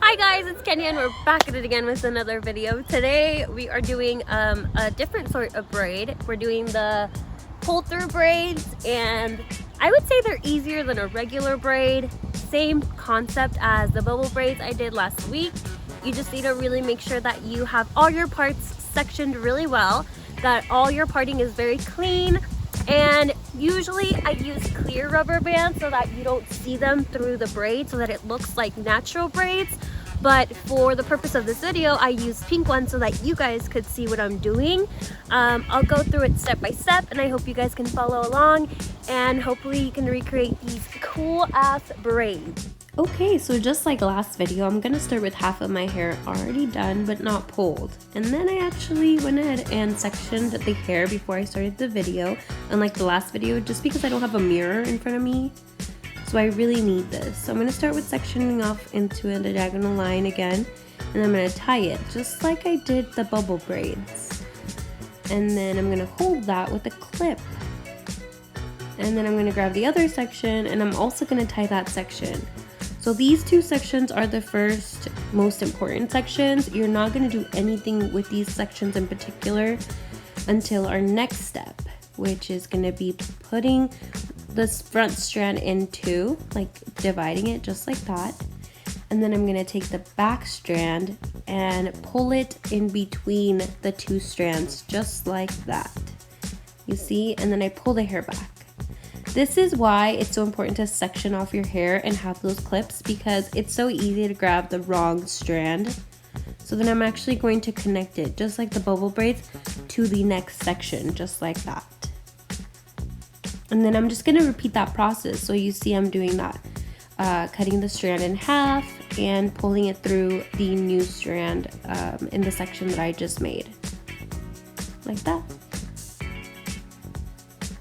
Hi guys, it's Kenya and we're back at it again with another video. Today we are doing a different sort of braid. We're doing the pull-through braids, and I would say they're easier than a regular braid. Same concept as the bubble braids I did last week. You just need to really make sure that you have all your parts sectioned really well, that all your parting is very clean. And usually I use clear rubber bands so that you don't see them through the braid, so that it looks like natural braids. But for the purpose of this video, I use pink ones so that you guys could see what I'm doing. I'll go through it step by step, and I hope you guys can follow along, and hopefully you can recreate these cool ass braids. Okay, so just like last video, I'm gonna start with half of my hair already done but not pulled. And then I actually went ahead and sectioned the hair before I started the video, unlike the last video, just because I don't have a mirror in front of me. So I really need this. So I'm gonna start with sectioning off into a diagonal line again, and I'm gonna tie it just like I did the bubble braids. And then I'm gonna hold that with a clip. And then I'm gonna grab the other section, and I'm also gonna tie that section. So these two sections are the first most important sections. You're not going to do anything with these sections in particular until our next step, which is going to be putting this front strand in two, like dividing it just like that. And then I'm going to take the back strand and pull it in between the two strands just like that. You see? And then I pull the hair back. This is why it's so important to section off your hair and have those clips, because it's so easy to grab the wrong strand. So then I'm actually going to connect it, just like the bubble braids, to the next section, just like that. And then I'm just going to repeat that process. So you see I'm doing that, cutting the strand in half and pulling it through the new strand in the section that I just made, like that.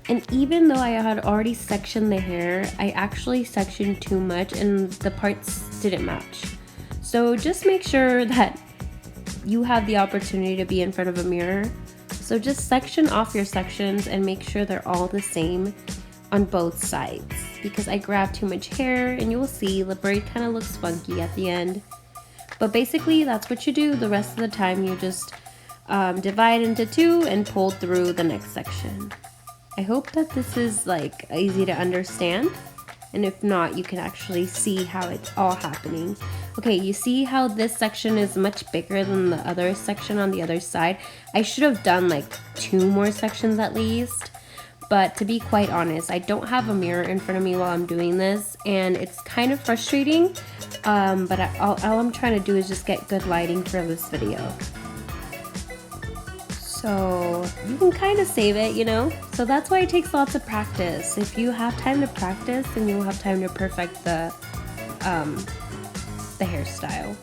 And even though I had already sectioned the hair, I actually sectioned too much and the parts didn't match. So just make sure that you have the opportunity to be in front of a mirror. So just section off your sections and make sure they're all the same on both sides, because I grabbed too much hair, and you will see the braid kind of looks funky at the end. But basically that's what you do. The rest of the time you just divide into two and pull through the next section. I hope that this is like easy to understand, and if not, you can actually see how it's all happening. Okay, you see how this section is much bigger than the other section on the other side. I should have done like 2 more sections at least, but to be quite honest, I don't have a mirror in front of me while I'm doing this, and it's kind of frustrating, but all I'm trying to do is just get good lighting for this video. So you can kind of save it, you know? So that's why it takes lots of practice. If you have time to practice, then you'll have time to perfect the hairstyle.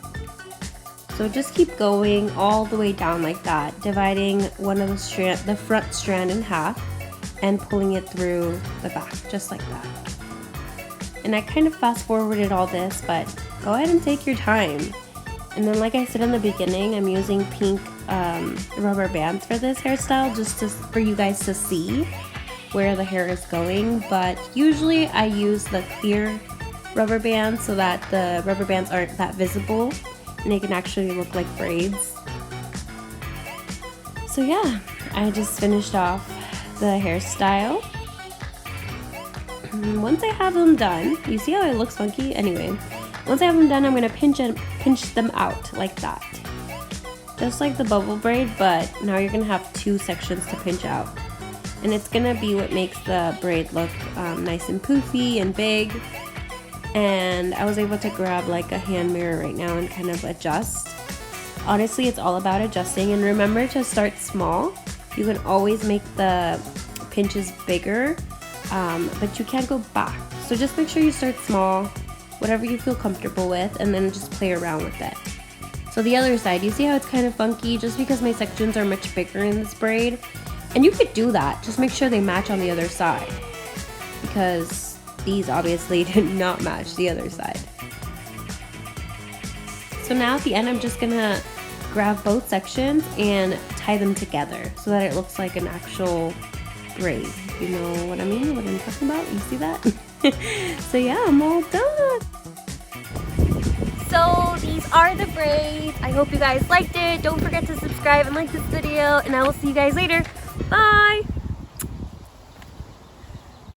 So just keep going all the way down like that, dividing one of the front strand in half and pulling it through the back, just like that. And I kind of fast forwarded all this, but go ahead and take your time. And then, like I said in the beginning, I'm using pink rubber bands for this hairstyle, just for you guys to see where the hair is going. But usually I use the clear rubber bands so that the rubber bands aren't that visible and they can actually look like braids. So yeah, I just finished off the hairstyle. Once I have them done, you see how it looks funky? Anyway, once I have them done, I'm going to pinch them out like that. Just like the bubble braid, but now you're going to have 2 sections to pinch out. And it's going to be what makes the braid look nice and poofy and big. And I was able to grab like a hand mirror right now and kind of adjust. Honestly, it's all about adjusting, and remember to start small. You can always make the pinches bigger, but you can't go back. So just make sure you start small, whatever you feel comfortable with, and then just play around with it. So the other side, you see how it's kind of funky just because my sections are much bigger in this braid? And you could do that, just make sure they match on the other side, because these obviously did not match the other side. So now at the end, I'm just gonna grab both sections and tie them together so that it looks like an actual braid. You know what I mean? What I'm talking about? You see that? So yeah, I'm all done. So these are the braids. I hope you guys liked it. Don't forget to subscribe and like this video, and I will see you guys later. Bye!